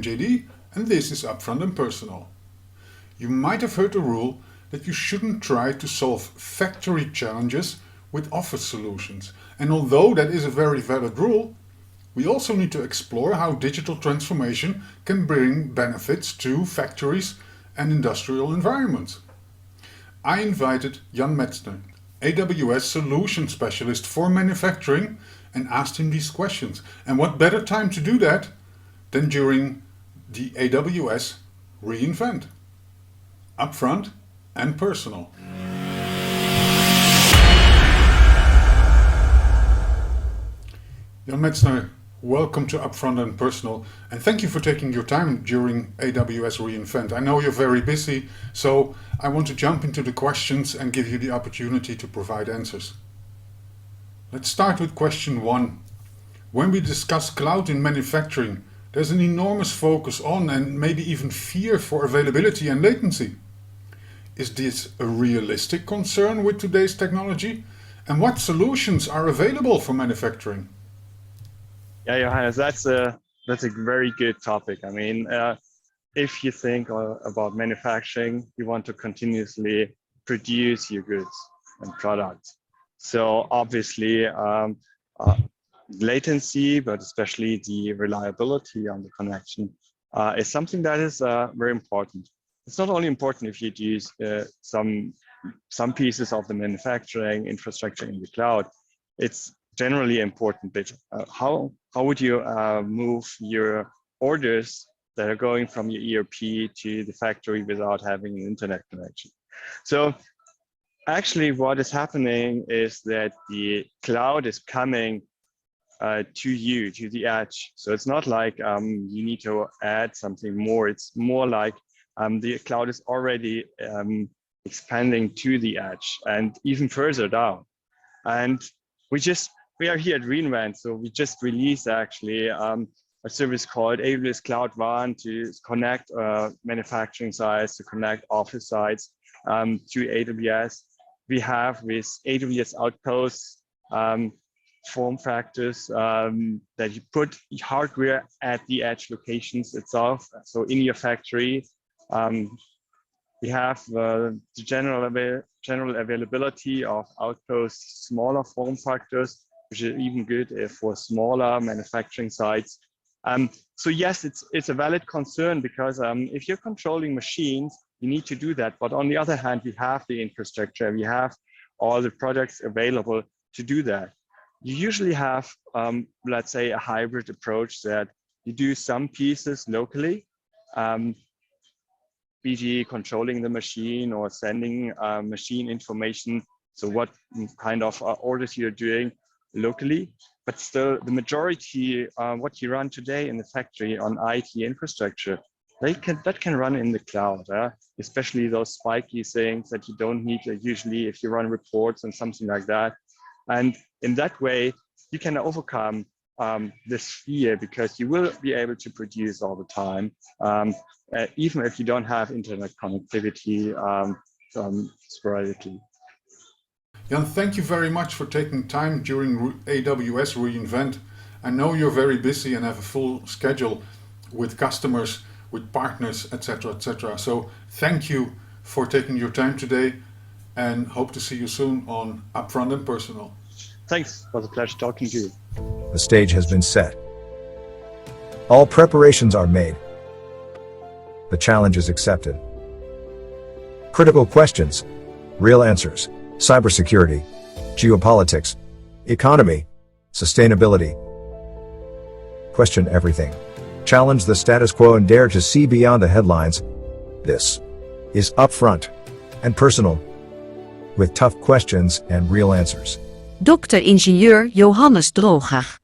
JD, and this is Upfront and Personal. You might have heard the rule that you shouldn't try to solve factory challenges with office solutions. And although that is a very valid rule, we also need to explore how digital transformation can bring benefits to factories and industrial environments. I invited Jan Mentzer, AWS solution specialist for manufacturing, and asked him these questions. And what better time to do that than during the AWS reInvent. Upfront and Personal. Jan Metzner, welcome to Upfront and Personal, and thank you for taking your time during AWS reInvent. I know you're very busy, so I want to jump into the questions and give you the opportunity to provide answers. Let's start with question 1. When we discuss cloud in manufacturing, there's an enormous focus on and maybe even fear for availability and latency. Is this a realistic concern with today's technology? And what solutions are available for manufacturing? Yeah, Johannes, that's a very good topic. I mean, if you think about manufacturing, you want to continuously produce your goods and products. So obviously, latency, but especially the reliability on the connection, is something that is very important. It's not only important if you use some pieces of the manufacturing infrastructure in the cloud. It's generally important, but how would you move your orders that are going from your ERP to the factory without having an internet connection? So actually what is happening is that the cloud is coming to you, to the edge. So it's not like you need to add something more. It's more like the cloud is already expanding to the edge and even further down. And we are here at reInvent, so we just released actually a service called AWS Cloud One to connect manufacturing sites, to connect office sites to AWS. We have with AWS Outposts form factors that you put hardware at the edge locations itself. So in your factory, we have the general availability of Outposts, smaller form factors, which is even good for smaller manufacturing sites. So yes, it's a valid concern because if you're controlling machines, you need to do that. But on the other hand, we have the infrastructure, we have all the products available to do that. You usually have, let's say, a hybrid approach that you do some pieces locally, e.g. controlling the machine or sending machine information. So what kind of orders you're doing locally, but still the majority, what you run today in the factory on IT infrastructure, that can run in the cloud, especially those spiky things that you don't need usually if you run reports and something like that. And in that way, you can overcome this fear because you will be able to produce all the time, even if you don't have internet connectivity sporadically. Jan, thank you very much for taking time during AWS reInvent. I know you're very busy and have a full schedule with customers, with partners, etc., etc. So thank you for taking your time today and hope to see you soon on Upfront and Personal. Thanks, it was a pleasure talking to you. The stage has been set. All preparations are made. The challenge is accepted. Critical questions, real answers. Cybersecurity, geopolitics, economy, sustainability. Question everything. Challenge the status quo and dare to see beyond the headlines. This is Upfront and Personal, with tough questions and real answers. Dr. Ingenieur Johannes Drooghaag.